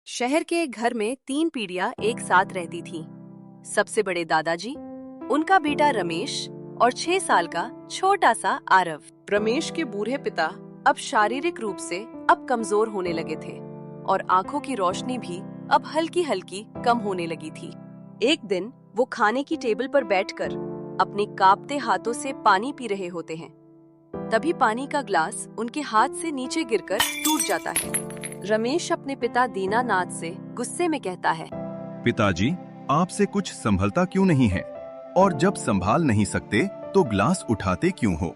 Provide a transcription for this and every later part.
शहर के एक घर में 3 पीढ़ियां एक साथ रहती थीं। सबसे बड़े दादाजी, उनका बेटा रमेश और 6 साल का छोटा सा आरव। रमेश के बूढ़े पिता अब शारीरिक रूप से अब कमजोर होने लगे थे और आंखों की रोशनी भी अब हल्की हल्की कम होने लगी थी। एक दिन वो खाने की टेबल पर बैठकर अपने कांपते हाथों से पानी पी रहे होते हैं। तभी पानी का ग्लास उनके हाथ से नीचे गिरकर टूट जाता है। रमेश अपने पिता दीनानाथ से गुस्से में कहता है, पिताजी, आपसे कुछ संभलता क्यों नहीं है? और जब संभाल नहीं सकते तो ग्लास उठाते क्यों हो?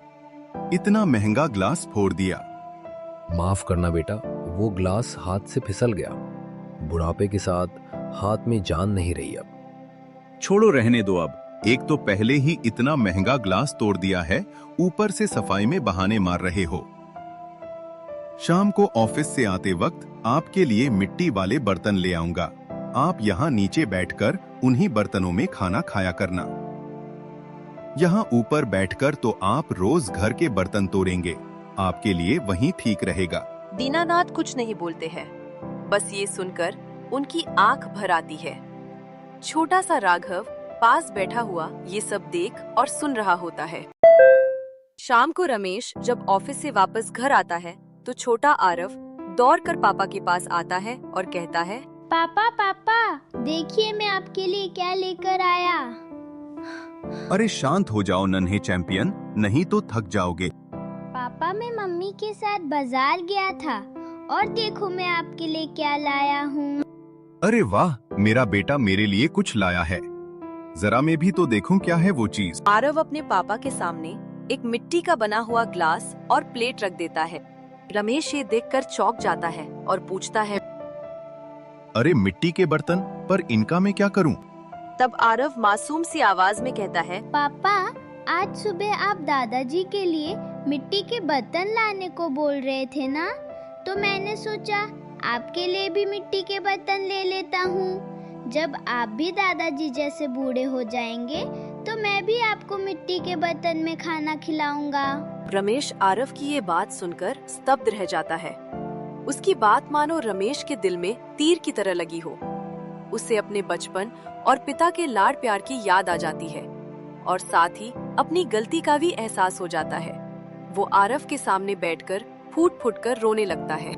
इतना महंगा ग्लास फोड़ दिया। माफ करना बेटा, वो ग्लास हाथ से फिसल गया। बुढ़ापे के साथ हाथ में जान नहीं रही अब। छोड़ो, रहने दो अब। एक तो पहले ही इतना महंगा ग्लास तोड़ दिया है, ऊपर से सफाई में बहाने मार रहे हो। शाम को ऑफिस से आते वक्त आपके लिए मिट्टी वाले बर्तन ले आऊंगा। आप यहाँ नीचे बैठकर उन्हीं बर्तनों में खाना खाया करना। यहाँ ऊपर बैठकर तो आप रोज घर के बर्तन तोड़ेंगे, आपके लिए वहीं ठीक रहेगा। दीनानाथ कुछ नहीं बोलते हैं। बस ये सुनकर उनकी आंख भर आती है। छोटा सा राघव पास बैठा हुआ ये सब देख और सुन रहा होता है। शाम को रमेश जब ऑफिस से वापस घर आता है तो छोटा आरव दौड़कर पापा के पास आता है और कहता है, पापा पापा, देखिए मैं आपके लिए क्या लेकर आया। अरे शांत हो जाओ नन्हे चैंपियन, नहीं तो थक जाओगे। पापा, मैं मम्मी के साथ बाजार गया था और देखो मैं आपके लिए क्या लाया हूँ। अरे वाह, मेरा बेटा मेरे लिए कुछ लाया है। जरा मैं भी तो देखूं क्या है वो चीज। आरव अपने पापा के सामने एक मिट्टी का बना हुआ ग्लास और प्लेट रख देता है। रमेश ये देखकर चौंक जाता है और पूछता है, अरे मिट्टी के बर्तन, पर इनका मैं क्या करूं? तब आरव मासूम सी आवाज में कहता है, पापा, आज सुबह आप दादाजी के लिए मिट्टी के बर्तन लाने को बोल रहे थे ना, तो मैंने सोचा आपके लिए भी मिट्टी के बर्तन ले लेता हूँ। जब आप भी दादाजी जैसे बूढ़े हो जाएंगे तो मैं भी आपको मिट्टी के बर्तन में खाना खिलाऊंगा। रमेश आरव की ये बात सुनकर स्तब्ध रह जाता है। उसकी बात मानो रमेश के दिल में तीर की तरह लगी हो। उसे अपने बचपन और पिता के लाड प्यार की याद आ जाती है और साथ ही अपनी गलती का भी एहसास हो जाता है। वो आरव के सामने बैठकर फूट फूट कर रोने लगता है।